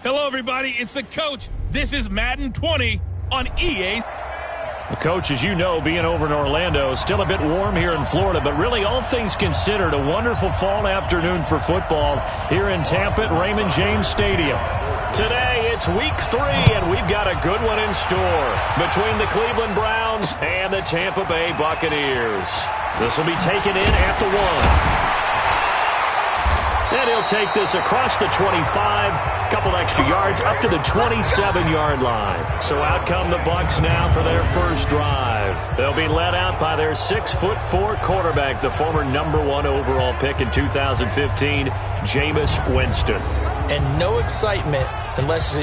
Hello, everybody. It's the coach. This is Madden 20 on EA. The coach, as you know, being over in Orlando, still a bit warm here in Florida, but really all things considered, a wonderful fall afternoon for football here in Tampa at Raymond James Stadium. Today, it's week 3, and we've got a good one in store between the Cleveland Browns and the Tampa Bay Buccaneers. This will be taken in at the 1. And he'll take this across the 25, couple extra yards up to the 27-yard line. So out come the Bucs now for their first drive. They'll be led out by their 6'4" quarterback, the former #1 overall pick in 2015, Jameis Winston. And no excitement unless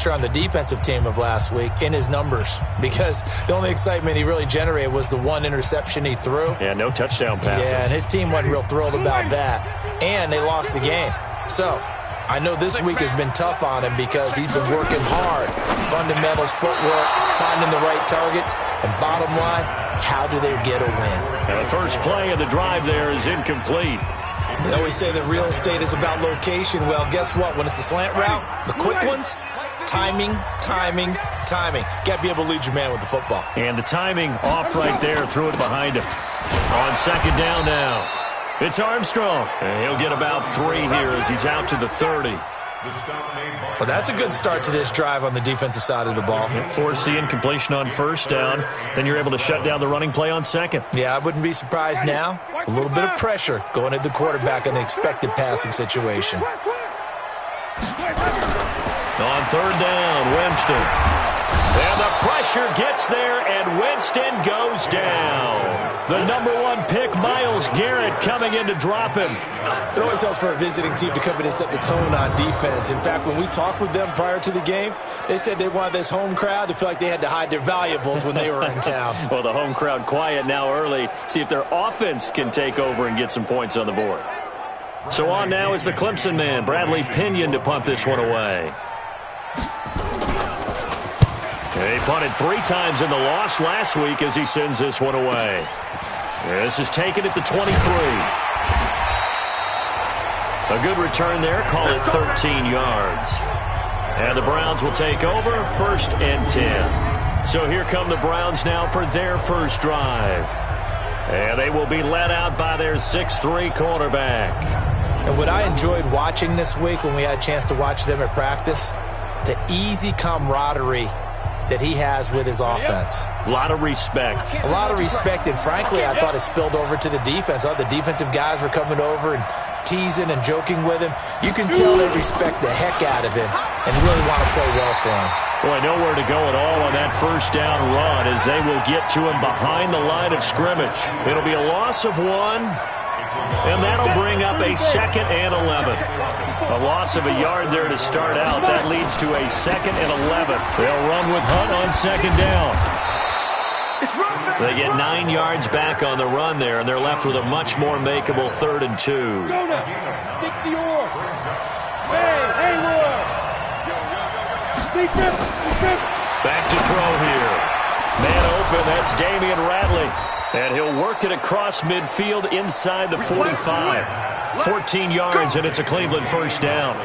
you're on the defensive team of last week in his numbers, because the only excitement he really generated was the one interception he threw. Yeah, no touchdown passes. Yeah, and his team wasn't real thrilled about that. And they lost the game. So I know this week has been tough on him because he's been working hard. Fundamentals, footwork, finding the right targets. And bottom line, how do they get a win? And the first play of the drive there is incomplete. They always say that real estate is about location. Well, guess what? When it's a slant route, the quick ones, timing. Got to be able to lead your man with the football. And the timing off right there. Threw it behind him. On second down now. It's Armstrong. And he'll get about 3 here as he's out to the 30. Well, that's a good start to this drive on the defensive side of the ball. Force the incompletion on first down. Then you're able to shut down the running play on second. Yeah, I wouldn't be surprised now. A little bit of pressure going at the quarterback in an expected passing situation. On third down, Winston. And the pressure gets there, and Winston goes down. The #1 pick, Myles Garrett, coming in to drop him. It always helps for a visiting team to come in and set the tone on defense. In fact, when we talked with them prior to the game, they said they wanted this home crowd to feel like they had to hide their valuables when they were in town. Well, the home crowd quiet now early. See if their offense can take over and get some points on the board. So on now is the Clemson man, Bradley Pinion, to punt this one away. He punted 3 times in the loss last week as he sends this one away. This is taken at the 23. A good return there. Call it 13 yards. And the Browns will take over, 1st and 10. So here come the Browns now for their first drive. And they will be led out by their 6'3" quarterback. And what I enjoyed watching this week when we had a chance to watch them at practice, the easy camaraderie that he has with his offense. A lot of respect. A lot of respect, and frankly, I thought it spilled over to the defense. All the defensive guys were coming over and teasing and joking with him. You can tell they respect the heck out of him and really want to play well for him. Boy, nowhere to go at all on that first down run as they will get to him behind the line of scrimmage. It'll be a loss of 1, and that'll bring up a 2nd and 11. A loss of a yard there to start out. That leads to a 2nd and 11. They'll run with Hunt on second down. They get 9 yards back on the run there, and they're left with a much more makeable 3rd and 2. Back to throw here. Man open, that's Damian Radley. And he'll work it across midfield inside the 45. 14 yards, and it's a Cleveland first down.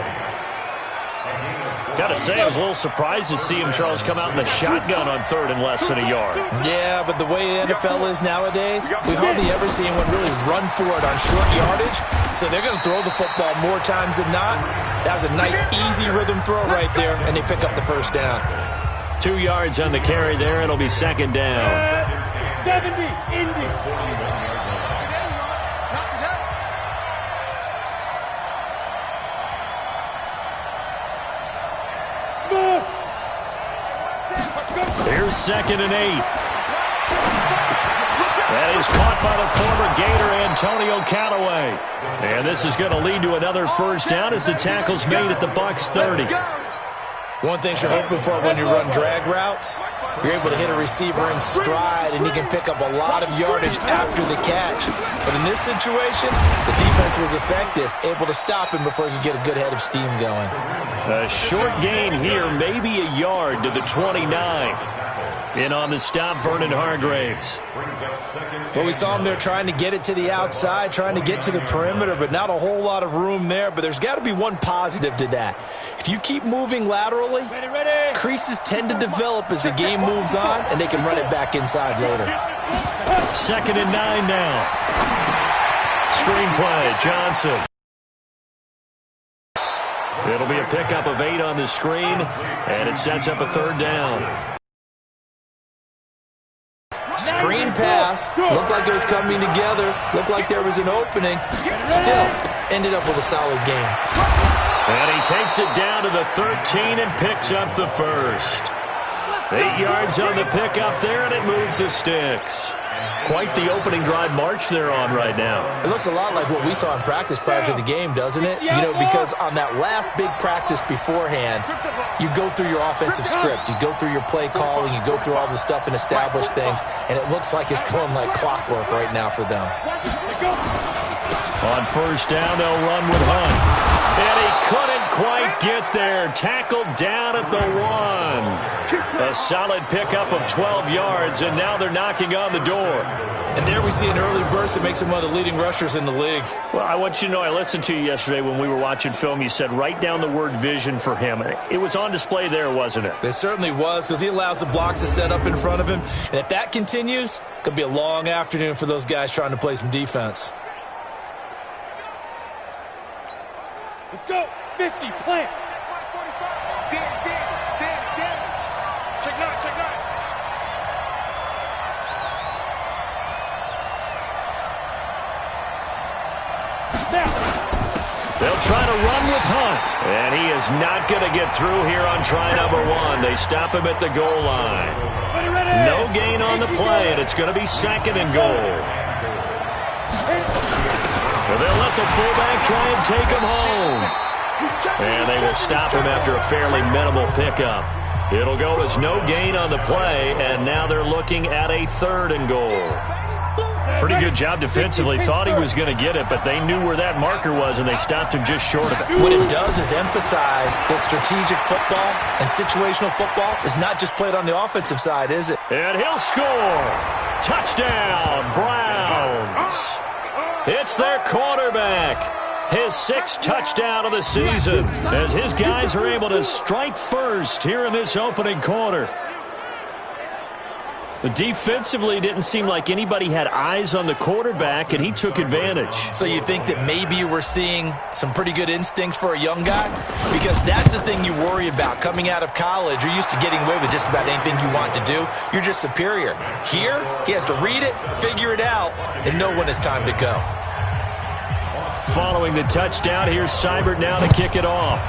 Got to say, I was a little surprised to see him, Charles, come out in the shotgun on 3rd and less than a yard. Yeah, but the way the NFL is nowadays, we hardly ever see anyone really run for it on short yardage. So they're going to throw the football more times than not. That was a nice, easy rhythm throw right there, and they pick up the first down. 2 yards on the carry there. It'll be second down. 70, Indy. Here's 2nd and 8. That is caught by the former Gator, Antonio Callaway. And this is going to lead to another first down as the tackle's made at the Bucs 30. One thing you're hoping for when you run drag routes, you're able to hit a receiver in stride, and he can pick up a lot of yardage after the catch. But in this situation, the defense was effective, able to stop him before he could get a good head of steam going. A short gain here, maybe a yard to the 29. In on the stop, Vernon Hargraves. Well, we saw him there trying to get it to the outside, trying to get to the perimeter, but not a whole lot of room there. But there's got to be one positive to that. If you keep moving laterally, creases tend to develop as the game moves on, and they can run it back inside later. 2nd and 9 now. Screenplay, Johnson. It'll be a pickup of 8 on the screen, and it sets up a 3rd down. Screen pass. Looked like it was coming together. Looked like there was an opening. Still, ended up with a solid game. And he takes it down to the 13 and picks up the first. 8 yards on the pickup there, and it moves the sticks. Quite the opening drive march they're on right now. It looks a lot like what we saw in practice prior to the game, doesn't it? You know, because on that last big practice beforehand, you go through your offensive script. You go through your play calling. You go through all the stuff and establish things. And it looks like it's going like clockwork right now for them. On 1st down, they'll run with Hunt. And he couldn't quite get there. Tackled down at the 1. A solid pickup of 12 yards, and now they're knocking on the door. And there we see an early burst that makes him one of the leading rushers in the league. Well, I want you to know, I listened to you yesterday when we were watching film. You said write down the word vision for him. It was on display there, wasn't it? It certainly was, because he allows the blocks to set up in front of him. And if that continues, it could be a long afternoon for those guys trying to play some defense. Let's go. 50, plant. Check 9, check 9. They'll try to run with Hunt. And he is not going to get through here on try number 1. They stop him at the goal line. No gain on the play, and it's going to be 2nd and goal. Well, they'll let the fullback try and take him home. And they will stop him after a fairly minimal pickup. It'll go as no gain on the play, and now they're looking at a 3rd and goal. Pretty good job defensively. Thought he was going to get it, but they knew where that marker was, and they stopped him just short of it. What it does is emphasize that strategic football and situational football is not just played on the offensive side, is it? And he'll score. Touchdown, Browns. It's their quarterback. His 6th touchdown of the season as his guys are able to strike first here in this opening quarter. But defensively, it didn't seem like anybody had eyes on the quarterback, and he took advantage. So you think that maybe we're seeing some pretty good instincts for a young guy? Because that's the thing you worry about. Coming out of college, you're used to getting away with just about anything you want to do. You're just superior. Here, he has to read it, figure it out, and know when it's time to go. Following the touchdown, here's Seibert now to kick it off.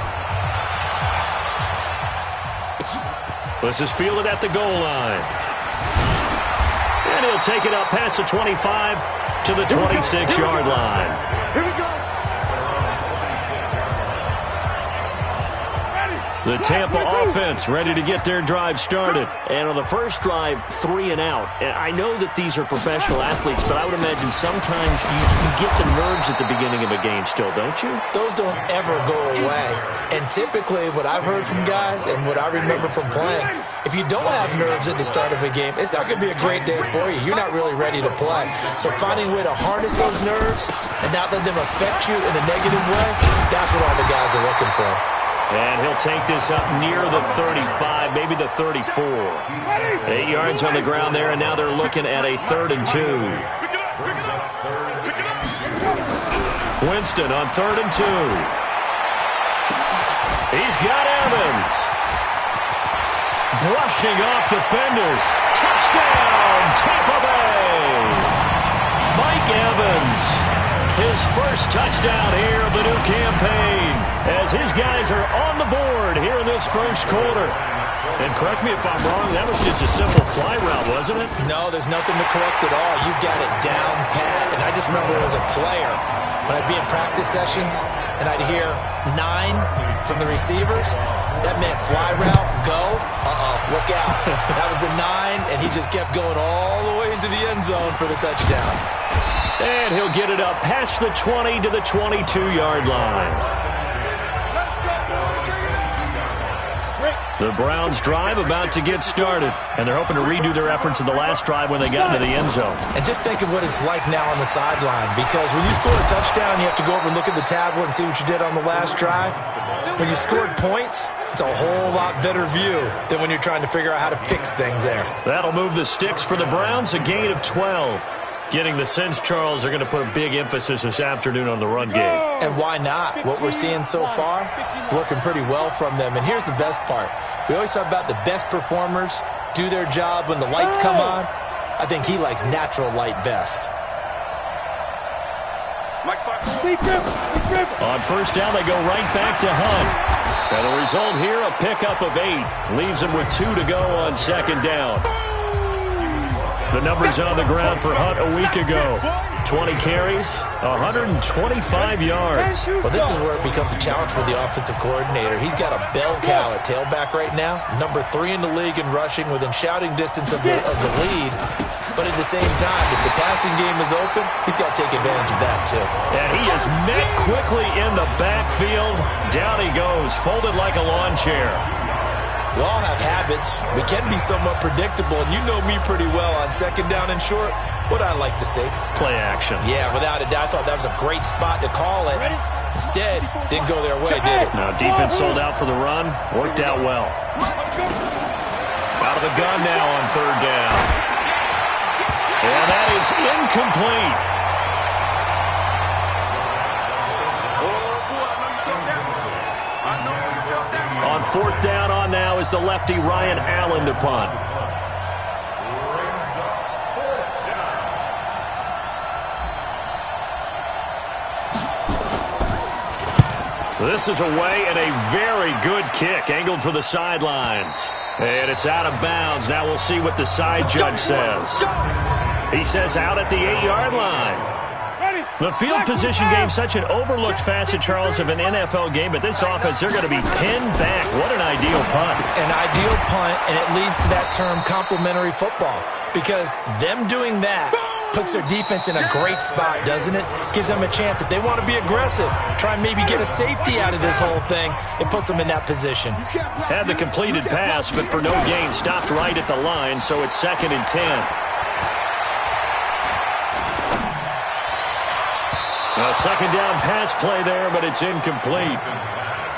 This is fielded at the goal line. And he'll take it up past the 25 to the 26-yard line. Here we go. The Tampa offense ready to get their drive started. And on the first drive, 3 and out. And I know that these are professional athletes, but I would imagine sometimes you get the nerves at the beginning of a game still, don't you? Those don't ever go away. And typically what I've heard from guys and what I remember from playing, if you don't have nerves at the start of a game, it's not going to be a great day for you. You're not really ready to play. So finding a way to harness those nerves and not let them affect you in a negative way, that's what all the guys are looking for. And he'll take this up near the 35, maybe the 34. 8 yards on the ground there, and now they're looking at a 3rd and 2. Winston on 3rd and 2. He's got Evans. Brushing off defenders. Touchdown, Tampa Bay. Mike Evans. His first touchdown here of the new campaign as his guys are on the board here in this first quarter. And correct me if I'm wrong, that was just a simple fly route, wasn't it? No, there's nothing to correct at all. You've got it down pat. And I just remember as a player, when I'd be in practice sessions and I'd hear 9 from the receivers, that meant fly route, go, look out. That was the 9, and he just kept going all the way into the end zone for the touchdown. And he'll get it up past the 20 to the 22-yard line. The Browns drive about to get started, and they're hoping to redo their efforts in the last drive when they got into the end zone. And just think of what it's like now on the sideline, because when you score a touchdown, you have to go over and look at the tablet and see what you did on the last drive. When you scored points, it's a whole lot better view than when you're trying to figure out how to fix things there. That'll move the sticks for the Browns, a gain of 12. Getting the sense, Charles, are going to put a big emphasis this afternoon on the run game. And why not? What we're seeing so far is working pretty well from them. And here's the best part. We always talk about the best performers do their job when the lights come on. I think he likes natural light best. On first down, they go right back to Hunt. And the result here, a pickup of 8. Leaves him with 2 to go on second down. The numbers on the ground for Hunt a week ago. 20 carries, 125 yards. Well, this is where it becomes a challenge for the offensive coordinator. He's got a bell cow at tailback right now, number 3 in the league in rushing, within shouting distance of the lead. But at the same time, if the passing game is open, he's got to take advantage of that too. And he is met quickly in the backfield. Down he goes, folded like a lawn chair. We all have habits. We can be somewhat predictable, and you know me pretty well on second down and short. What I like to see. Play action. Yeah, without a doubt. I thought that was a great spot to call it. Instead, didn't go their way, did it? Now, defense sold out for the run. Worked out well. Out of the gun now on third down. And that is incomplete. On fourth down on now is the lefty Ryan Allen to punt. This is away and a very good kick, angled for the sidelines. And it's out of bounds. Now we'll see what the side judge says. He says out at the 8-yard line. The field position game, such an overlooked facet, Charles, of an NFL game, but this offense, they're going to be pinned back. What an ideal punt. An ideal punt, and it leads to that term complimentary football, because them doing that puts their defense in a great spot, doesn't it? Gives them a chance. If they want to be aggressive, try and maybe get a safety out of this whole thing, it puts them in that position. Had the completed pass, but for no gain, stopped right at the line, so it's 2nd and 10. A second down pass play there, but it's incomplete.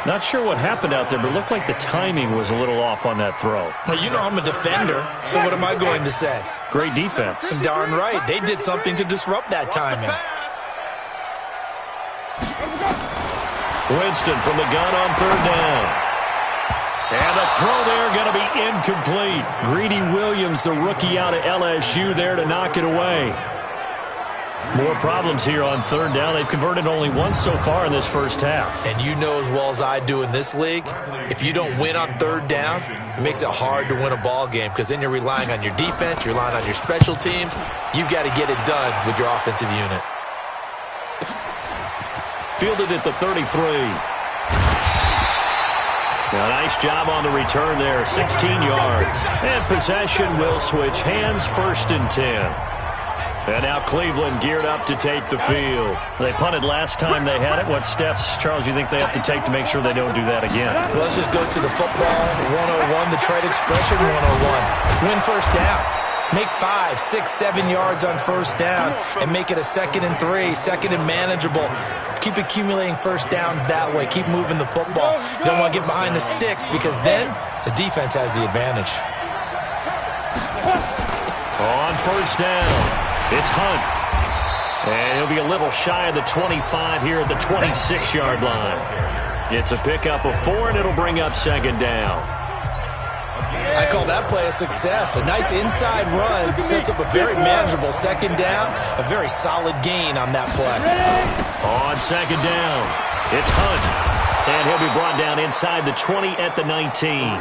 Not sure what happened out there, but it looked like the timing was a little off on that throw. Well, you know I'm a defender, so what am I going to say? Great defense. Darn right. They did something to disrupt that timing. Winston from the gun on third down. And the throw there going to be incomplete. Greedy Williams, the rookie out of LSU, there to knock it away. More problems here on third down. They've converted only once so far in this first half. And you know as well as I do in this league, if you don't win on third down, it makes it hard to win a ball game, because then you're relying on your defense, you're relying on your special teams. You've got to get it done with your offensive unit. Fielded at the 33. A nice job on the return there, 16 yards. And possession will switch hands, 1st and 10. And now Cleveland geared up to take the field. They punted last time they had it. What steps, Charles, you think they have to take to make sure they don't do that again? Well, let's just go to the football 101, the trade expression 101. Win first down. Make 5, 6, 7 yards on first down and make it a 2nd and 3, 2nd and manageable. Keep accumulating first downs that way. Keep moving the football. You don't want to get behind the sticks, because then the defense has the advantage. On first down, it's Hunt. And he'll be a little shy of the 25 here at the 26-yard line. It's a pickup of 4, and it'll bring up 2nd down. I call that play a success. A nice inside run sets up a very manageable 2nd down. A very solid gain on that play. On 2nd down, it's Hunt. And he'll be brought down inside the 20 at the 19.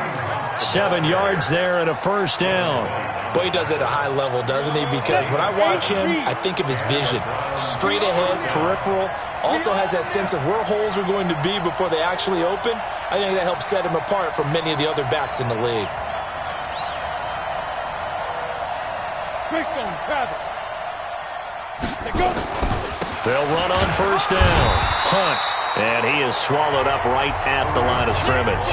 7 yards there and a first down. Boy, he does it at a high level, doesn't he? Because when I watch him, I think of his vision. Straight ahead, peripheral. Also has that sense of where holes are going to be before they actually open. I think that helps set him apart from many of the other backs in the league. They'll run on first down. Hunt. And he is swallowed up right at the line of scrimmage.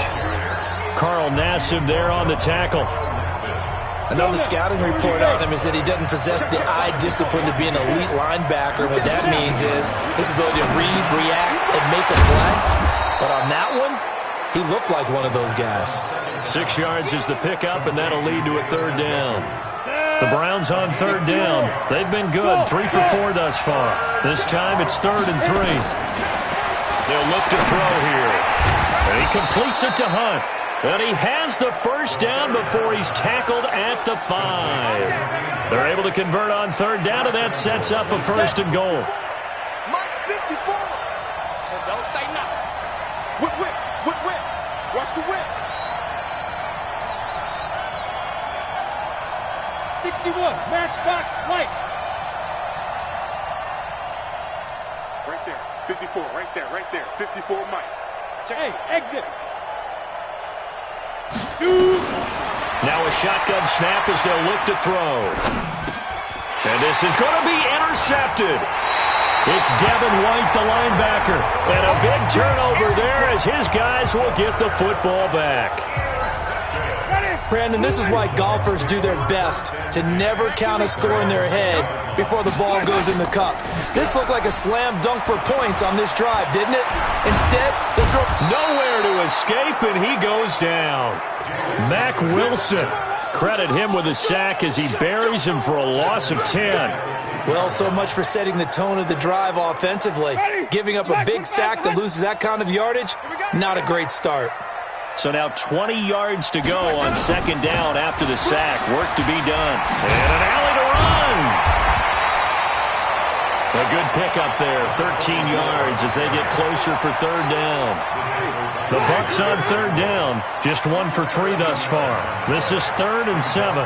Carl Nassib there on the tackle. Another scouting report on him is that he doesn't possess the eye discipline to be an elite linebacker. What that means is his ability to read, react, and make a play. But on that one, he looked like one of those guys. 6 yards is the pickup, and that'll lead to a third down. The Browns on third down. They've been good, 3 for 4 thus far. This time it's 3rd and 3. They'll look to throw here. And he completes it to Hunt. And he has the first down before he's tackled at the 5. They're able to convert on third down, and that sets up a 1st and goal. Mike 54. So don't say nothing. Whip. Watch the whip. 61, matchbox lights. Right there, 54, right there, 54 Mike. Hey, exit. Shoot. Now a shotgun snap as they'll look to throw. And this is going to be intercepted. It's Devin White, the linebacker. And a big turnover there as his guys will get the football back. Brandon, this is why golfers do their best to never count a score in their head before the ball goes in the cup. This looked like a slam dunk for points on this drive, didn't it? Instead, they throw nowhere to escape, and he goes down. Mack Wilson, credit him with a sack as he buries him for a loss of 10. Well, so much for setting the tone of the drive offensively. Giving up a big sack that loses that kind of yardage, not a great start. So now 20 yards to go on second down after the sack. Work to be done. And an alley to run. A good pickup there, 13 yards as they get closer for third down. The Bucs on third down, just 1 for 3 thus far. This is 3rd and 7.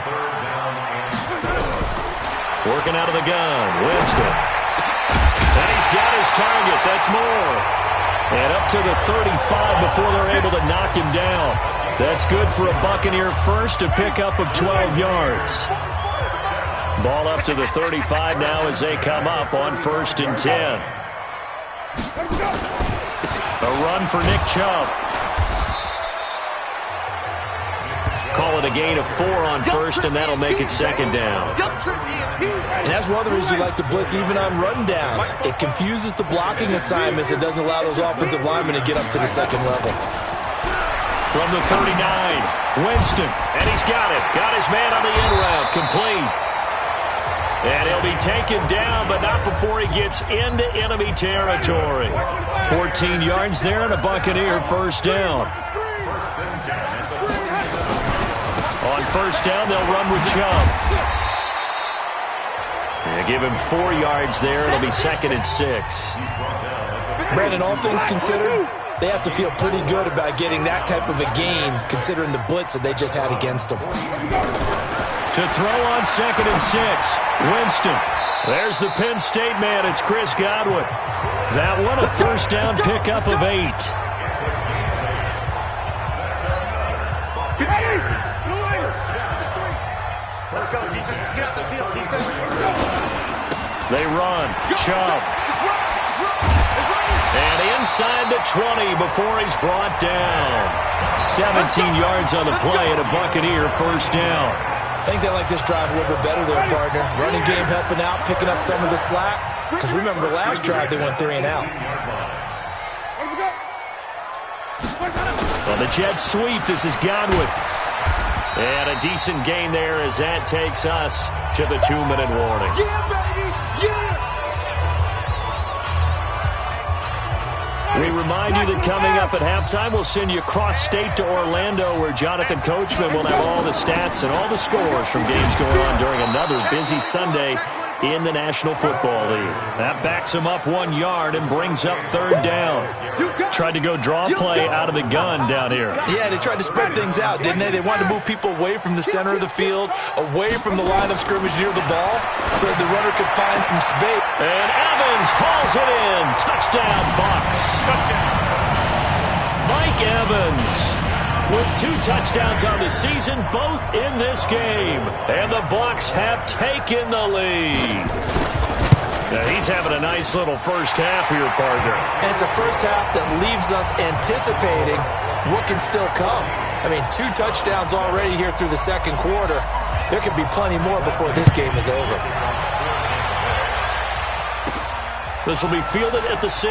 Working out of the gun, Winston. And he's got his target, that's more. And up to the 35 before they're able to knock him down. That's good for a Buccaneer first, a pickup of 12 yards. Ball up to the 35 now as they come up on 1st and 10. A run for Nick Chubb. Call it a gain of 4 on 1st, and that'll make it 2nd down. And that's one of the reasons you like to blitz even on run downs. It confuses the blocking assignments. It doesn't allow those offensive linemen to get up to the 2nd level. From the 39, Winston, and he's got it. Got his man on the in route, complete. And he'll be taken down, but not before he gets into enemy territory. 14 yards there and a Buccaneer first down. On first down, they'll run with Chubb. They give him 4 yards there. It'll be 2nd and 6. Brandon, all things considered, they have to feel pretty good about getting that type of a gain, considering the blitz that they just had against them. To throw on 2nd and 6, Winston. There's the Penn State man. It's Chris Godwin. That one a first down pickup of 8. Let's go, defense. Let's get out the field, defense. They run. Chubb. And inside the 20 before he's brought down. 17 yards on the play and a Buccaneer first down. I think they like this drive a little bit better there, partner. Running game helping out, picking up some of the slack. Because remember, the last drive they went 3 and out. Well, the jet sweep. This is Godwin. And a decent gain there as that takes us to the 2-minute warning. Yeah, baby! Yeah! We remind you that coming up at halftime, we'll send you cross-state to Orlando, where Jonathan Coachman will have all the stats and all the scores from games going on during another busy Sunday in the National Football League. That backs him up 1 yard and brings up third down. Tried to go draw play out of the gun down here. Yeah, they tried to spread things out, didn't they? They wanted to move people away from the center of the field, away from the line of scrimmage near the ball, so that the runner could find some space. And Evans hauls it in. Touchdown, Bucs. Mike Evans with 2 touchdowns on the season, both in this game. And the Bucs have taken the lead. Now he's having a nice little first half here, partner. And it's a first half that leaves us anticipating what can still come. I mean, 2 touchdowns already here through the second quarter. There could be plenty more before this game is over. This will be fielded at the 6.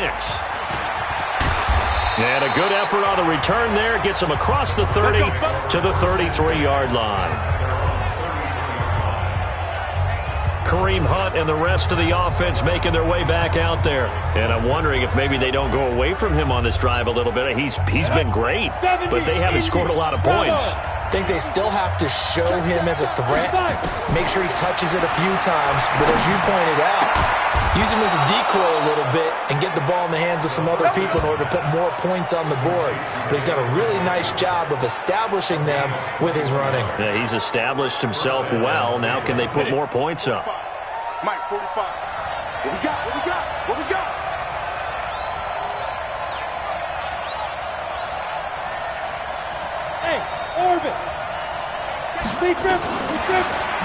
And a good effort on the return there. Gets him across the 30 to the 33-yard line. Kareem Hunt and the rest of the offense making their way back out there. And I'm wondering if maybe they don't go away from him on this drive a little bit. He's been great, but they haven't scored a lot of points. I think they still have to show him as a threat. Make sure he touches it a few times. But as you pointed out, use him as a decoy a little bit and get the ball in the hands of some other people in order to put more points on the board. But he's done a really nice job of establishing them with his running. Yeah, he's established himself well. Now can they put more points up? Mike, 45. What we got? What we got? What we got? Hey, Orbit.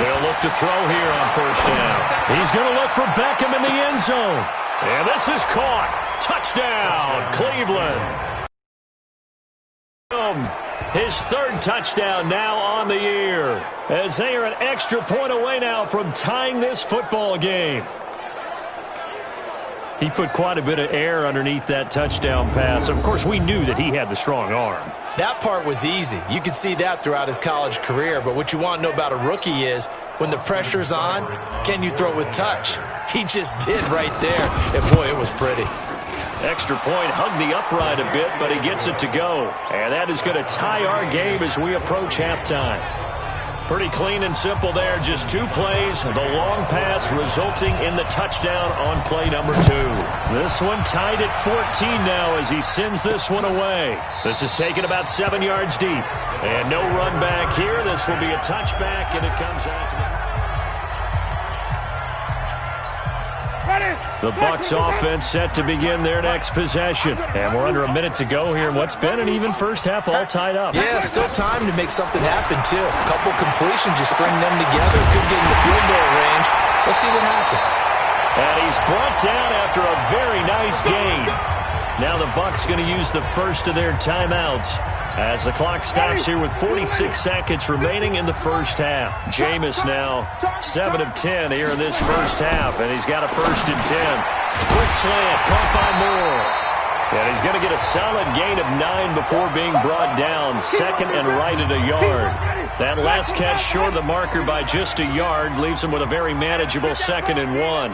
They'll look to throw here on first down. He's going to look for Beckham in the end zone. And this is caught. Touchdown, Cleveland. His 3rd touchdown now on the year, as they are an extra point away now from tying this football game. He put quite a bit of air underneath that touchdown pass. Of course, we knew that he had the strong arm. That part was easy. You could see that throughout his college career. But what you want to know about a rookie is when the pressure's on, can you throw with touch? He just did right there. And, boy, it was pretty. Extra point, hugged the upright a bit, but he gets it to go. And that is going to tie our game as we approach halftime. Pretty clean and simple there. Just 2 plays. The long pass resulting in the touchdown on play number 2. This one tied at 14 now as he sends this one away. This is taken about 7 yards deep. And no run back here. This will be a touchback, and it comes out to the... The Bucs offense set to begin their next possession. And we're under a minute to go here in what's been an even first half, all tied up. Yeah, still time to make something happen, too. A couple completions, you string them together. Could get in the field goal range. Let's see what happens. And he's brought down after a very nice gain. Now the Bucs going to use the first of their timeouts as the clock stops here with 46 seconds remaining in the first half. Jameis now 7 of 10 here in this first half, and he's got a 1st and 10. Quick slant, caught by Moore. And he's going to get a solid gain of 9 before being brought down. 2nd and right at a yard. That last catch short of the marker by just a yard leaves him with a very manageable 2nd and 1.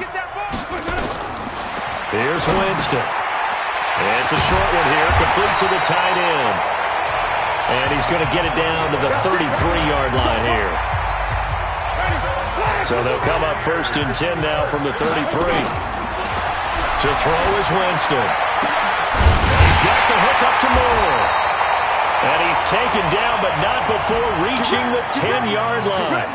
Here's Winston. It's a short one here, complete to the tight end. And he's going to get it down to the 33-yard line here. So they'll come up 1st and 10 now from the 33. To throw is Winston. He's got the hook up to Moore. And he's taken down, but not before reaching the 10-yard line.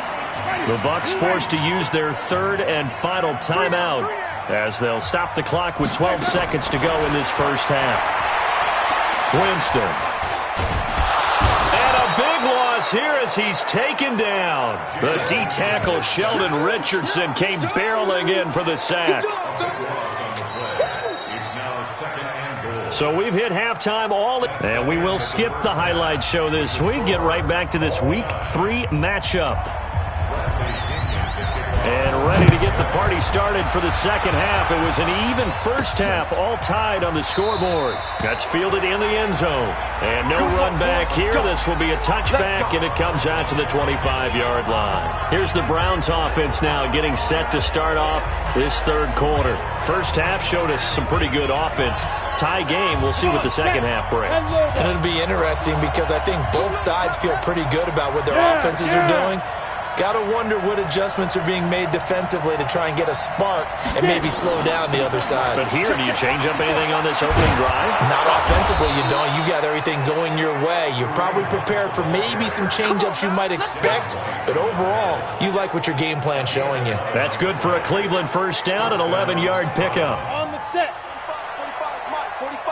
The Bucs forced to use their 3rd and final timeout as they'll stop the clock with 12 seconds to go in this first half. Winston. And a big loss here as he's taken down. The D-tackle Sheldon Richardson came barreling in for the sack. So we've hit halftime and we will skip the highlight show this week. Get right back to this Week 3 matchup. And ready to get the party started for the second half. It was an even first half, all tied on the scoreboard. That's fielded in the end zone. And no run back here. This will be a touchback, and it comes out to the 25-yard line. Here's the Browns offense now getting set to start off this 3rd quarter. First half showed us some pretty good offense. Tie game. We'll see what the second half brings. And it'll be interesting because I think both sides feel pretty good about what their offenses are doing. Got to wonder what adjustments are being made defensively to try and get a spark and maybe slow down the other side. But here, do you change up anything on this opening drive? Not offensively, you don't. You got everything going your way. You've probably prepared for maybe some change-ups you might expect, but overall, you like what your game plan's showing you. That's good for a Cleveland first down, an 11-yard pickup. On the set. 45, Mike, 45.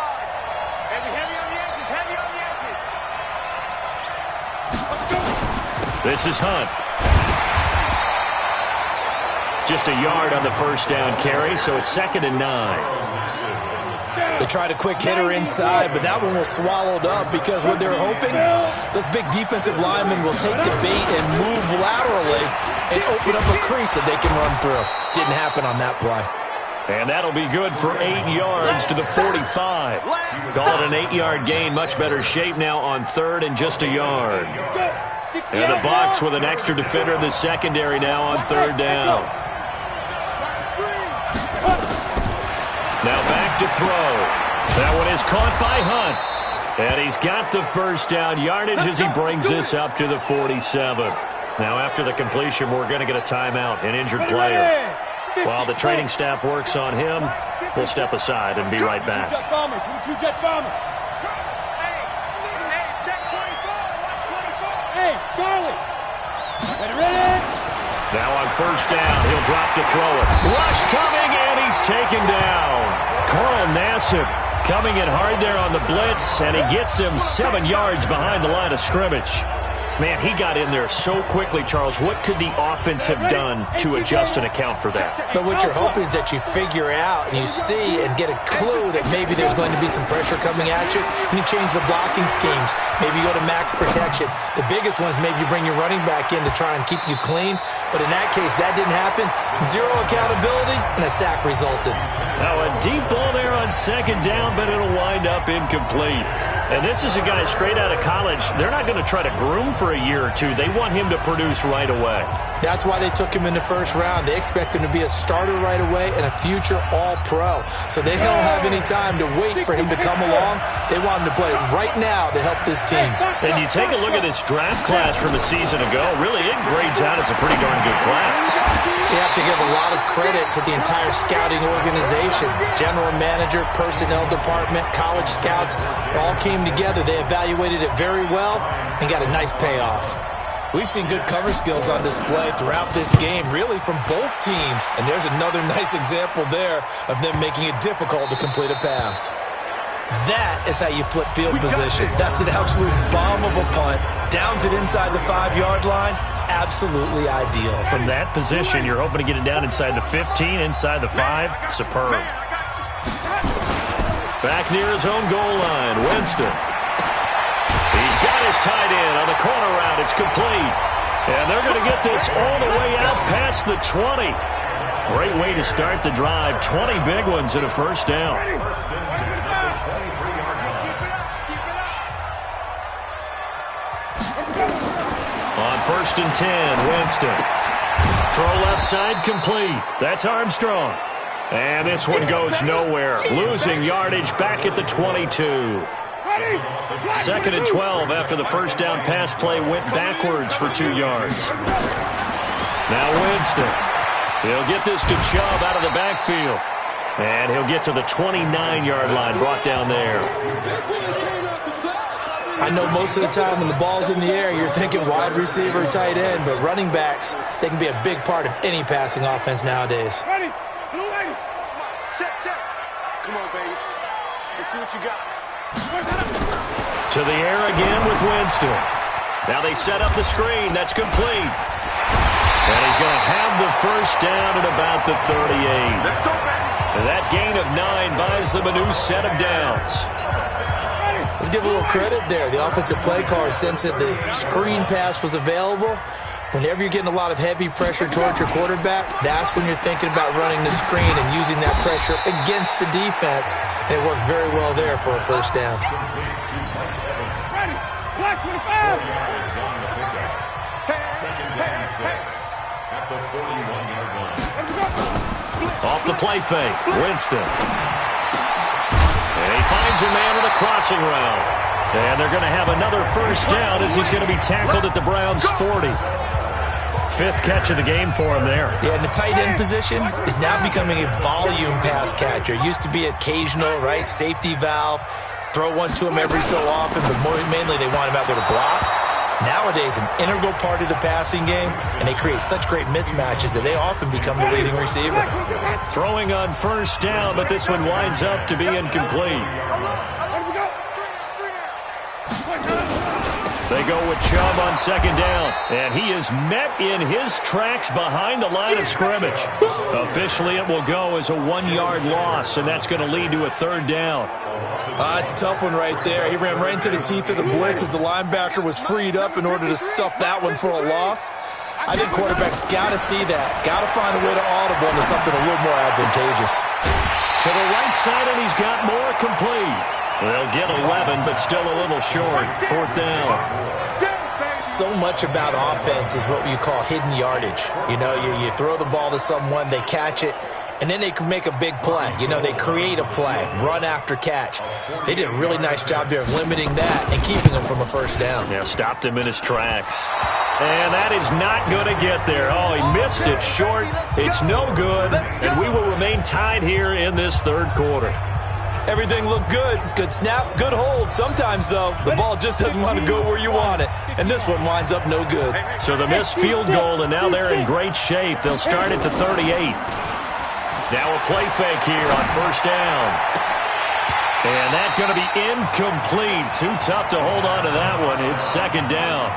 Heavy on the edges, heavy on the edges. This is Hunt. Just a yard on the first down carry, so it's 2nd and 9. They tried a quick hitter inside, but that one was swallowed up because what they're hoping, those big defensive linemen will take the bait and move laterally and open up a crease that they can run through. Didn't happen on that play. And that'll be good for 8 yards to the 45. Call it an 8-yard gain. Much better shape now on third and just a yard. And the Bucs with an extra defender in the secondary now on third down. Now back to throw. That one is caught by Hunt. And he's got the first down yardage as he brings this up to the 47. Now after the completion, we're going to get a timeout, an injured player. While the training staff works on him, we'll step aside and be right back. Hey, check 24. Watch 24. Hey, Charlie. Ready? Now on first down, he'll drop to throw it. Rush coming, and he's taken down. Carl Nassib coming in hard there on the blitz, and he gets him 7 yards behind the line of scrimmage. Man, he got in there so quickly, Charles. What could the offense have done to adjust and account for that? But what you're hoping is that you figure out and you see and get a clue that maybe there's going to be some pressure coming at you, and you change the blocking schemes. Maybe you go to max protection. The biggest one is maybe you bring your running back in to try and keep you clean. But in that case, that didn't happen. Zero accountability, and a sack resulted. Now a deep ball there on second down, but it'll wind up incomplete. And this is a guy straight out of college. They're not going to try to groom for a year or two. They want him to produce right away. That's why they took him in the first round. They expect him to be a starter right away and a future all-pro. So they don't have any time to wait for him to come along. They want him to play right now to help this team. And you take a look at this draft class from a season ago. Really, it grades out as a pretty darn good class. So you have to give a lot of credit to the entire scouting organization. General manager, personnel department, college scouts, all came together. They evaluated it very well and got a nice payoff. We've seen good cover skills on display throughout this game, really from both teams. And there's another nice example there of them making it difficult to complete a pass. That is how you flip field position. That's an absolute bomb of a punt. Downs it inside the 5-yard line. Absolutely ideal. From that position, you're hoping to get it down inside the 15, inside the 5. Superb. Back near his own goal line, Winston. He's got his tight end on the corner route. It's complete. And they're going to get this all the way out past the 20. Great way to start the drive. 20 big ones and a first down. On first and 10, Winston. Throw left side complete. That's Armstrong. And this one goes nowhere. Losing yardage back at the 22. Second and 12 after the first down pass play went backwards for 2 yards. Now Winston. He'll get this to Chubb out of the backfield. And he'll get to the 29-yard line, brought down there. I know most of the time when the ball's in the air, you're thinking wide receiver, tight end, but running backs, they can be a big part of any passing offense nowadays. Ready? Blue lady. Check. Come on, baby. Let's see what you got. To the air again with Winston. Now they set up the screen. That's complete. And he's going to have the first down at about the 38. Let's go, baby. And that gain of 9 buys them a new set of downs. Let's give a little credit there. The offensive play caller sensed that the screen pass was available. Whenever you're getting a lot of heavy pressure towards your quarterback, that's when you're thinking about running the screen and using that pressure against the defense. And it worked very well there for a first down. Ready. Black 25. Off the play fake, Winston. And he finds a man on a crossing route. And they're going to have another first down as he's going to be tackled at the Browns' 40. 5th catch of the game for him there. Yeah, and the tight end position is now becoming a volume pass catcher. It used to be occasional, right? Safety valve. Throw one to him every so often, but mainly they want him out there to block. Nowadays, an integral part of the passing game, and they create such great mismatches that they often become the leading receiver. Throwing on first down, but this one winds up to be incomplete. They go with Chubb on second down, and he is met in his tracks behind the line of scrimmage. Officially, it will go as a 1-yard loss, and that's going to lead to a third down. It's a tough one right there. He ran right into the teeth of the blitz as the linebacker was freed up in order to stuff that one for a loss. I think quarterbacks got to see that. Got to find a way to audible into something a little more advantageous. To the right side, and he's got more complete. They'll get 11, but still a little short. Fourth down. So much about offense is what you call hidden yardage. You know, you throw the ball to someone, they catch it, and then they can make a big play. You know, they create a play, run after catch. They did a really nice job there of limiting that and keeping him from a first down. Yeah, stopped him in his tracks. And that is not going to get there. Oh, he missed it short. It's no good, and we will remain tied here in this third quarter. Everything looked good. Good snap, good hold. Sometimes, though, the ball just doesn't want to go where you want it. And this one winds up no good. So the missed field goal, and now they're in great shape. They'll start at the 38. Now a play fake here on first down. And that's going to be incomplete. Too tough to hold on to that one. It's second down.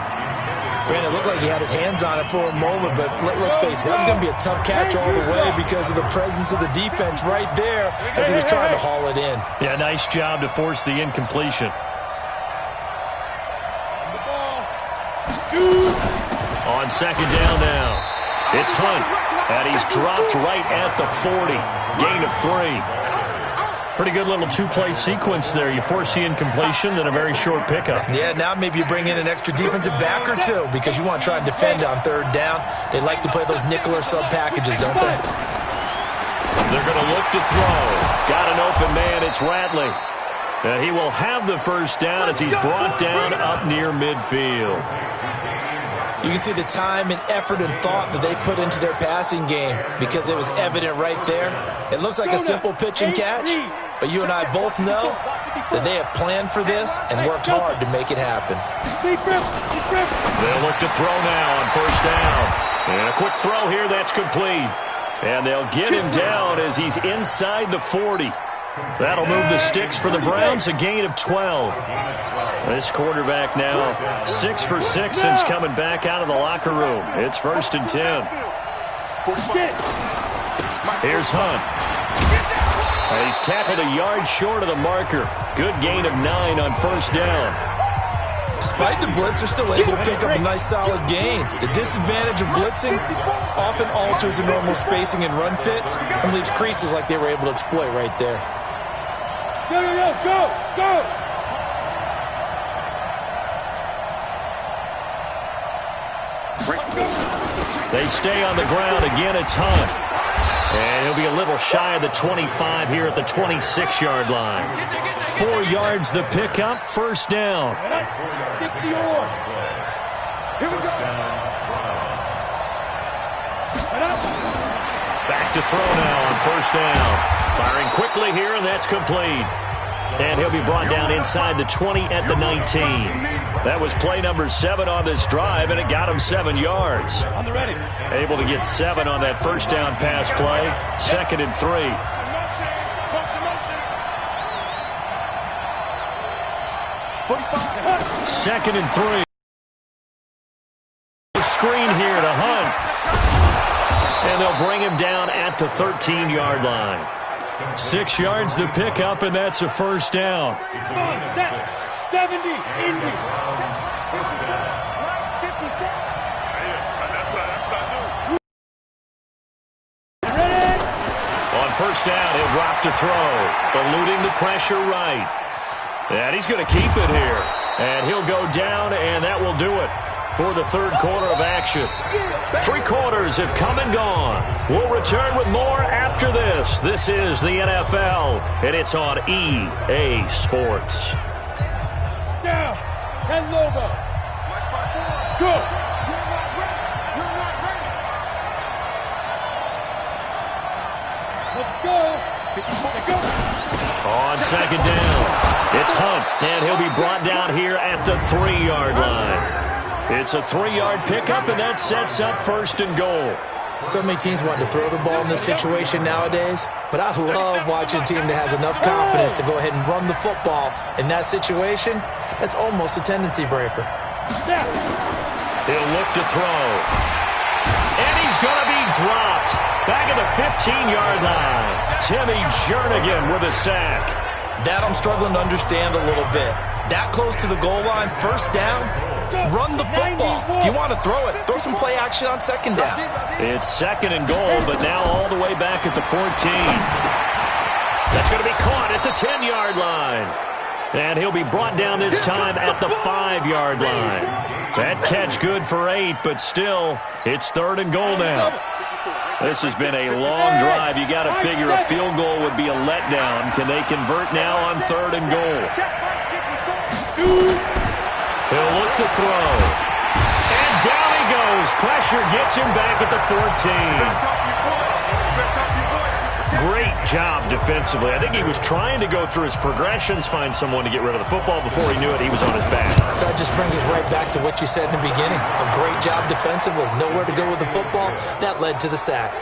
Brandon, it looked like he had his hands on it for a moment, but let's face it, that was going to be a tough catch all the way because of the presence of the defense right there as he was trying to haul it in. Yeah, nice job to force the incompletion. On second down now, it's Hunt, and he's dropped right at the 40. Gain of 3. Pretty good little two-play sequence there. You force the incompletion, then a very short pickup. Yeah, now maybe you bring in an extra defensive back or two because you want to try and defend on third down. They like to play those nickel or sub packages, don't they? They're going to look to throw. Got an open man. It's Ratley. And he will have the first down as he's brought down up near midfield. You can see the time and effort and thought that they put into their passing game because it was evident right there. It looks like a simple pitch and catch, but you and I both know that they have planned for this and worked hard to make it happen. They'll look to throw now on first down. And a quick throw here, that's complete. And they'll get him down as he's inside the 40. That'll move the sticks for the Browns, a gain of 12. This quarterback now 6 for 6 since coming back out of the locker room. It's first and 10. Here's Hunt. And he's tackled a yard short of the marker. Good gain of 9 on first down. Despite the blitz, they're still able to pick up a nice solid gain. The disadvantage of blitzing often alters the normal spacing and run fits and leaves creases like they were able to exploit right there. Go! They stay on the ground. Again, it's Hunt. And he'll be a little shy of the 25 here at the 26-yard line. 4 yards the pickup, first down. 60 on. Here we go. Back to throw now on first down. Firing quickly here, and that's complete. And he'll be brought down inside the 20 at the 19. That was play number 7 on this drive, and it got him 7 yards. On the ready. Able to get 7 on that first down pass play. Second and 3. Second and 3. Screen here to Hunt. And they'll bring him down at the 13-yard line. 6 yards the pickup, and that's a first down. 70, Indy. On first down, he'll drop to throw. Eluding the pressure right. And he's going to keep it here. And he'll go down, and that will do it for the third quarter of action. 3 quarters have come and gone. We'll return with more after this. This is the NFL, and it's on EA Sports. Down. 10 logo. Good. Let's go. On second down, it's Hunt, and he'll be brought down here at the 3-yard line. It's a 3-yard pickup, and that sets up first and goal. So many teams want to throw the ball in this situation nowadays, but I love watching a team that has enough confidence to go ahead and run the football. In that situation, that's almost a tendency breaker. He'll look to throw. And he's going to be dropped. Back at the 15-yard line. Timmy Jernigan with a sack. That I'm struggling to understand a little bit. That close to the goal line, first down, run the football. If you want to throw it, throw some play action on second down. It's second and goal, but now all the way back at the 14. That's going to be caught at the 10-yard line. And he'll be brought down this time at the 5-yard line. That catch good for 8, but still, it's third and goal now. This has been a long drive. You got to figure a field goal would be a letdown. Can they convert now on third and goal? He'll look to throw. And down he goes. Pressure gets him back at the 14. Great job defensively. I think he was trying to go through his progressions, find someone to get rid of the football. Before he knew it, he was on his back. So that just brings us right back to what you said in the beginning. A great job defensively. Nowhere to go with the football. That led to the sack.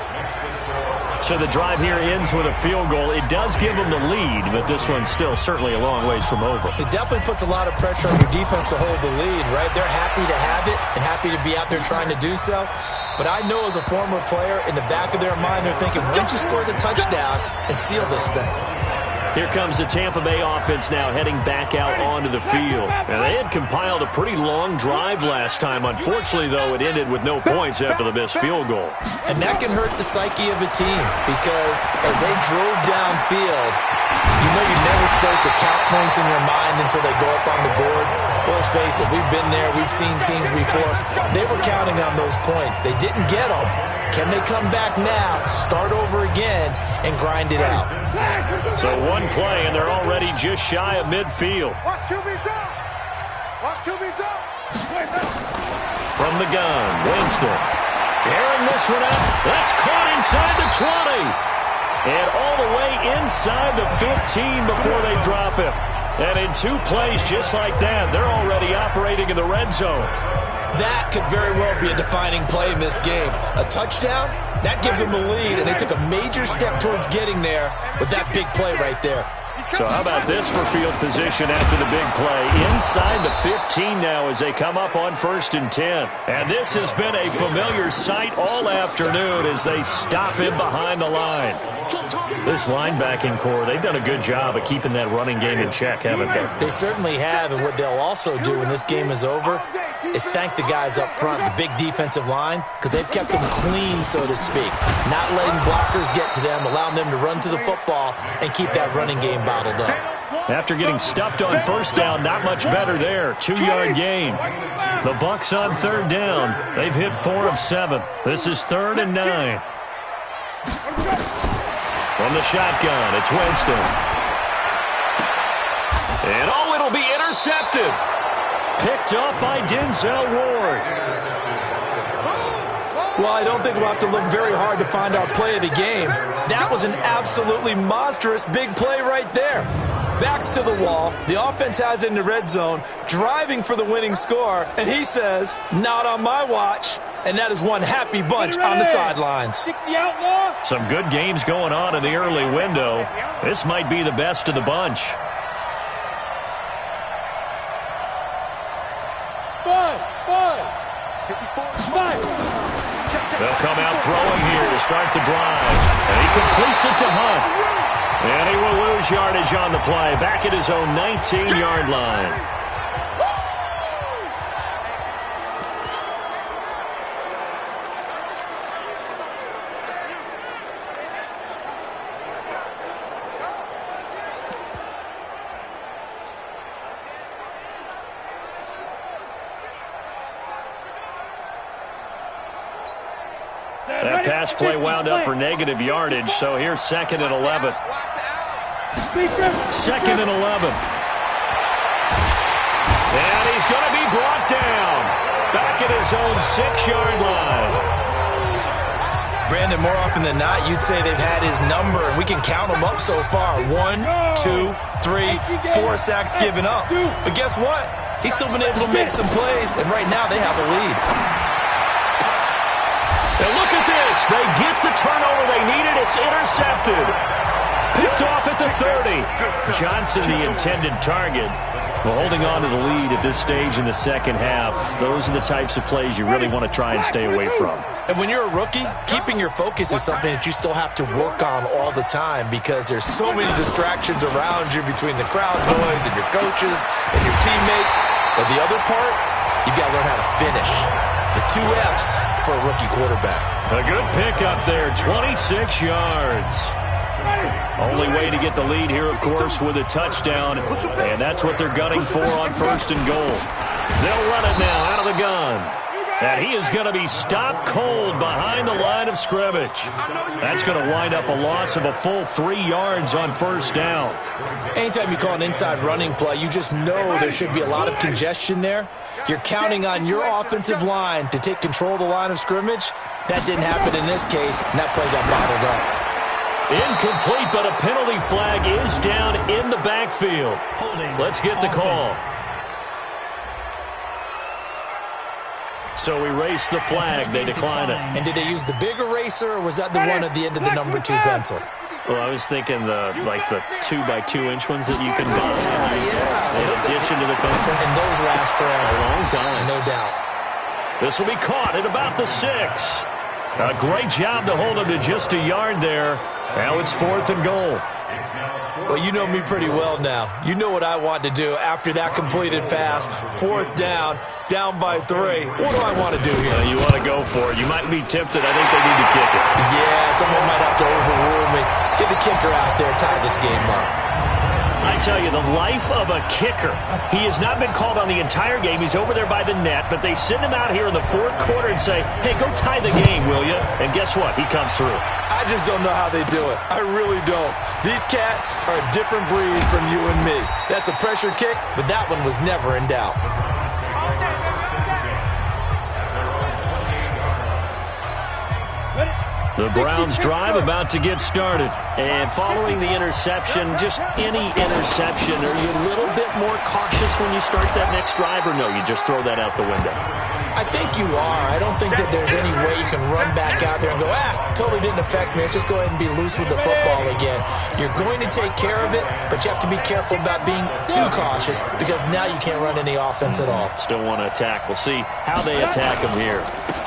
So the drive here ends with a field goal. It does give them the lead, but this one's still certainly a long ways from over. It definitely puts a lot of pressure on your defense to hold the lead, right? They're happy to have it and happy to be out there trying to do so. But I know as a former player, in the back of their mind, they're thinking, why don't you score the touchdown and seal this thing? Here comes the Tampa Bay offense now heading back out onto the field. And they had compiled a pretty long drive last time. Unfortunately, though, it ended with no points after the missed field goal. And that can hurt the psyche of a team because as they drove downfield, you know you're never supposed to count points in your mind until they go up on the board. Well, let's face it, we've been there. We've seen teams before. They were counting on those points. They didn't get them. Can they come back now, start over again, and grind it out? So one play, and they're already just shy of midfield. Watch QB's up. Watch QB's up. From the gun, Winston. Airing this one out. That's caught inside the 20. And all the way inside the 15 before they drop him. And in 2 plays just like that, they're already operating in the red zone. That could very well be a defining play in this game. A touchdown, that gives them the lead, and they took a major step towards getting there with that big play right there. So how about this for field position after the big play? Inside the 15 now as they come up on 1st and 10. And this has been a familiar sight all afternoon as they stop him behind the line. This linebacking core, they've done a good job of keeping that running game in check, haven't they? They certainly have, and what they'll also do when this game is over is thank the guys up front, the big defensive line, because they've kept them clean, so to speak. Not letting blockers get to them, allowing them to run to the football and keep that running game bottled up. After getting stuffed on 1st down, not much better there. 2-yard gain. The Bucs on 3rd down. They've hit 4 of 7. This is 3rd and 9. From the shotgun, it's Winston. And oh, it'll be intercepted. Picked up by Denzel Ward. Well, I don't think we'll have to look very hard to find our play of the game. That was an absolutely monstrous big play right there. Backs to the wall. The offense has it in the red zone, driving for the winning score, and he says, not on my watch. And that is one happy bunch on the sidelines. 60 outlaw. Some good games going on in the early window. This might be the best of the bunch. They'll come out throwing here to start the drive. And he completes it to Hunt. And he will lose yardage on the play. Back at his own 19-yard line. That pass play wound up for negative yardage, so here's 2nd and 11. 2nd and 11. And he's going to be brought down. Back at his own 6-yard line. Brandon, more often than not, you'd say they've had his number, and we can count them up so far. 1, 2, 3, 4 sacks given up. But guess what? He's still been able to make some plays, and right now they have a lead. And look at this. They get the turnover they needed. It's intercepted. Picked off at the 30. Johnson, the intended target. Well, holding on to the lead at this stage in the second half, those are the types of plays you really want to try and stay away from. And when you're a rookie, keeping your focus is something that you still have to work on all the time because there's so many distractions around you between the crowd noise and your coaches and your teammates. But the other part, you've got to learn how to finish. It's the 2 F's for a rookie quarterback. A good pickup there, 26 yards. Only way to get the lead here, of course, with a touchdown. And that's what they're gunning for on 1st and goal. They'll run it now out of the gun. And he is going to be stopped cold behind the line of scrimmage. That's going to wind up a loss of a full 3 yards on 1st down. Anytime you call an inside running play, you just know there should be a lot of congestion there. You're counting on your offensive line to take control of the line of scrimmage. That didn't happen in this case, and that play got bottled up. Incomplete, but a penalty flag is down in the backfield. Let's get the call. So we race the flag. They decline it. And did they use the big eraser, or was that the one at the end of the number 2 pencil? Well, I was thinking the 2x2-inch ones that you can buy in addition to the pencil. And those last for a long time. No doubt. This will be caught at about the 6. A great job to hold him to just a yard there. Now it's 4th and goal. Well, you know me pretty well now. You know what I want to do after that completed pass. 4th down by 3. What do I want to do here? You want to go for it. You might be tempted. I think they need to kick it. Yeah, someone might have to overrule me. Get the kicker out there, tie this game up. I tell you, the life of a kicker. He has not been called on the entire game. He's over there by the net, but they send him out here in the 4th quarter and say, hey, go tie the game, will you? And guess what? He comes through. I just don't know how they do it. I really don't. These cats are a different breed from you and me. That's a pressure kick, but that one was never in doubt. The Browns drive about to get started. And following the interception, just any interception, are you a little bit more cautious when you start that next drive, or no, you just throw that out the window? I think you are. I don't think that there's any way you can run back out there and go, totally didn't affect me. Let's just go ahead and be loose with the football again. You're going to take care of it, but you have to be careful about being too cautious because now you can't run any offense at all. Still want to attack. We'll see how they attack him here.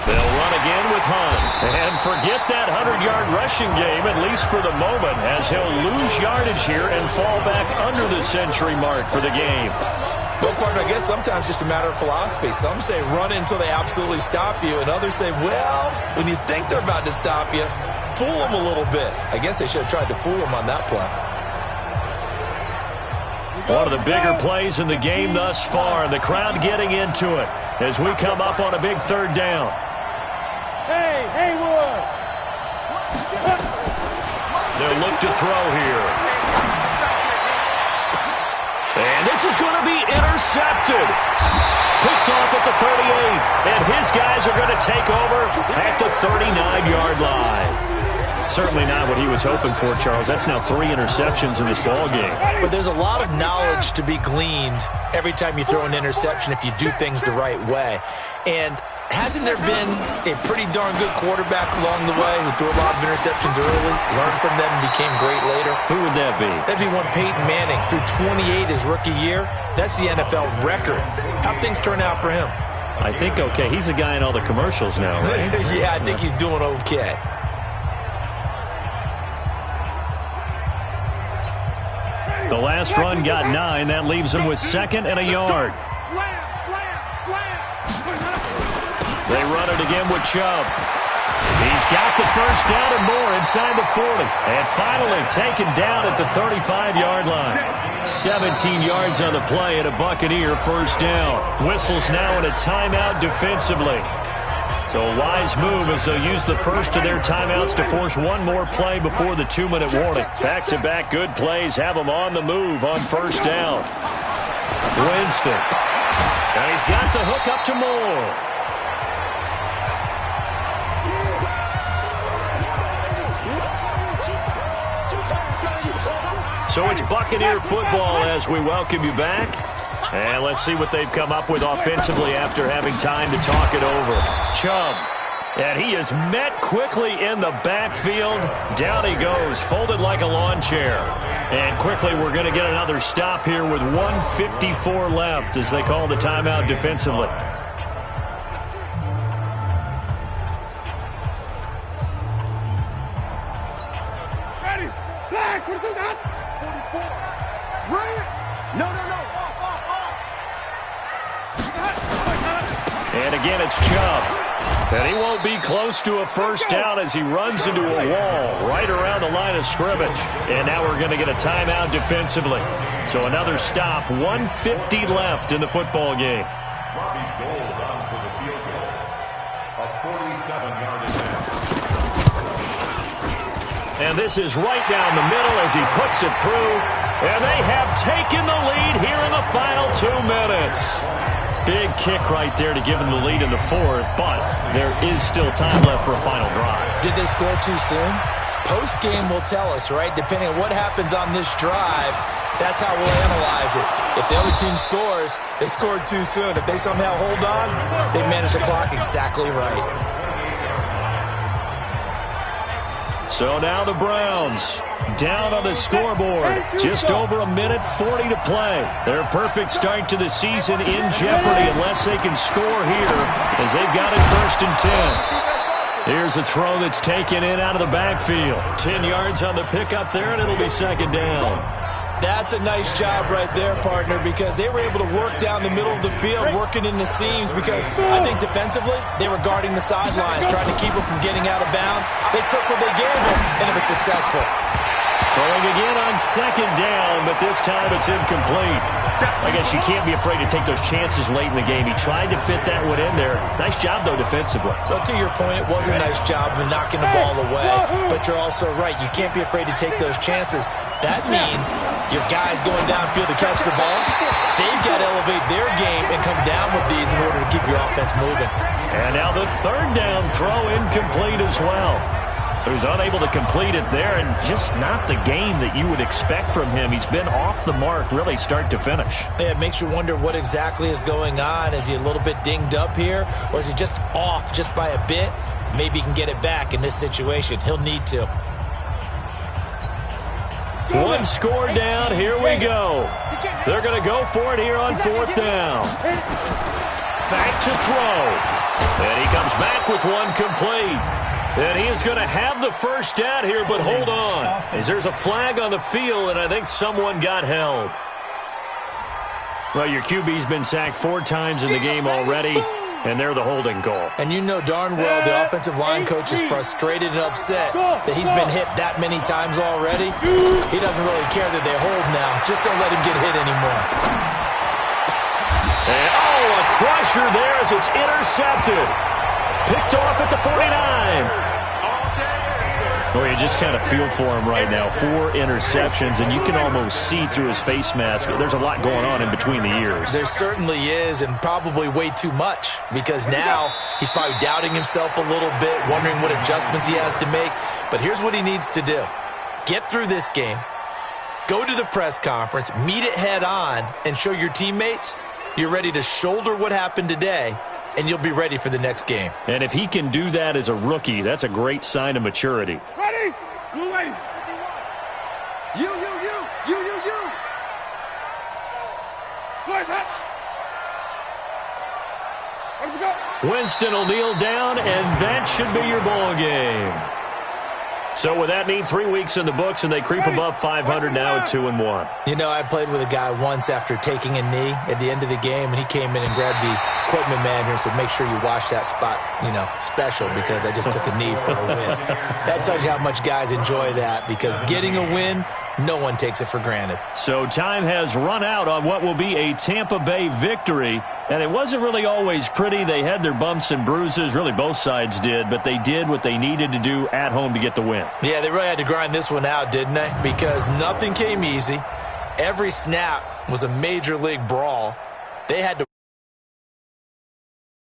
They'll run again with Hunt. And forget that 100-yard rushing game, at least for the moment, as he'll lose yardage here and fall back under the century mark for the game. Well, partner, I guess sometimes it's just a matter of philosophy. Some say run until they absolutely stop you, and others say, well, when you think they're about to stop you, fool them a little bit. I guess they should have tried to fool them on that play. One of the bigger plays in the game thus far, and the crowd getting into it as we come up on a big 3rd down. Hey, Haywood! They'll look to throw here. And this is going to be intercepted. Picked off at the 38. And his guys are going to take over at the 39-yard line. Certainly not what he was hoping for, Charles. That's now 3 interceptions in this ball game. But there's a lot of knowledge to be gleaned every time you throw an interception if you do things the right way. And hasn't there been a pretty darn good quarterback along the way who threw a lot of interceptions early, learned from them, and became great later? Who would that be? That'd be one Peyton Manning. Threw 28 his rookie year. That's the NFL record. How'd things turn out for him? I think okay. He's a guy in all the commercials now, right? Yeah, I think he's doing okay. The last run got 9. That leaves him with 2nd and a yard. They run it again with Chubb. He's got the 1st down and more inside the 40. And finally taken down at the 35-yard line. 17 yards on the play and a Buccaneer 1st down. Whistles now in a timeout defensively. So a wise move as they'll use the first of their timeouts to force one more play before the 2-minute warning. Back-to-back good plays have them on the move on 1st down. Winston. And he's got the hook up to Moore. So it's Buccaneer football as we welcome you back. And let's see what they've come up with offensively after having time to talk it over. Chubb And he is met quickly in the backfield. Down he goes, folded like a lawn chair. And quickly we're going to get another stop here with 1:54 left as they call the timeout defensively. Ready? Flag, what is that? 44. Bring it. No. Off. And again, it's Chubb. And he won't be close to a first down as he runs into a wall right around the line of scrimmage. And now we're going to get a timeout defensively. So another stop, 1:50 left in the football game. And this is right down the middle as he puts it through. And they have taken the lead here in the final 2 minutes. Big kick right there to give them the lead in the fourth, but there is still time left for a final drive. Did they score too soon? Post-game will tell us, right? Depending on what happens on this drive, that's how we'll analyze it. If the other team scores, they scored too soon. If they somehow hold on, they managed the clock exactly right. So now the Browns down on the scoreboard. Just over 1:40 to play. Their perfect start to the season in jeopardy unless they can score here as they've got it 1st and 10. Here's a throw that's taken in out of the backfield. 10 yards on the pickup there, and it'll be 2nd down. That's a nice job right there, partner, because they were able to work down the middle of the field, working in the seams, because I think defensively they were guarding the sidelines, trying to keep them from getting out of bounds. They took what they gave them, and it was successful. Throwing again on 2nd down, but this time it's incomplete. I guess you can't be afraid to take those chances late in the game. He tried to fit that one in there. Nice job, though, defensively. But to your point, it was a nice job of knocking the ball away. But you're also right. You can't be afraid to take those chances. That means your guys going downfield to catch the ball, they've got to elevate their game and come down with these in order to keep your offense moving. And now the 3rd down throw incomplete as well. So he's unable to complete it there, and just not the game that you would expect from him. He's been off the mark really start to finish. Yeah, it makes you wonder what exactly is going on. Is he a little bit dinged up here, or is he just off just by a bit? Maybe he can get it back in this situation. He'll need to. One score down. Here we go. They're going to go for it here on 4th down. Back to throw. And he comes back with one complete. And he is going to have the first down here, but hold on, as there's a flag on the field, and I think someone got held. Well, your QB's been sacked 4 times in the game already, and they're the holding call. And you know darn well the offensive line coach is frustrated and upset that he's been hit that many times already. He doesn't really care that they hold now. Just don't let him get hit anymore. And, a crusher there as it's intercepted. Picked off at the 49. Well, you just kind of feel for him right now. 4 interceptions, and you can almost see through his face mask. There's a lot going on in between the ears. There certainly is, and probably way too much, because now he's probably doubting himself a little bit, wondering what adjustments he has to make. But here's what he needs to do. Get through this game, go to the press conference, meet it head on, and show your teammates you're ready to shoulder what happened today, and you'll be ready for the next game. And if he can do that as a rookie, that's a great sign of maturity. Ready? Blue lady. You. Play that. Let me go. Winston will kneel down, and that should be your ball game. So with that neat 3 weeks in the books, and they creep above 500 now at 2-1. You know, I played with a guy once after taking a knee at the end of the game, and he came in and grabbed the equipment manager and said, make sure you watch that spot, special, because I just took a knee for a win. That tells you how much guys enjoy that, because getting a win, no one takes it for granted. So time has run out on what will be a Tampa Bay victory, and it wasn't really always pretty. They had their bumps and bruises, really both sides did, but they did what they needed to do at home to get the win. Yeah, they really had to grind this one out, didn't they? Because nothing came easy. Every snap was a major league brawl. They had to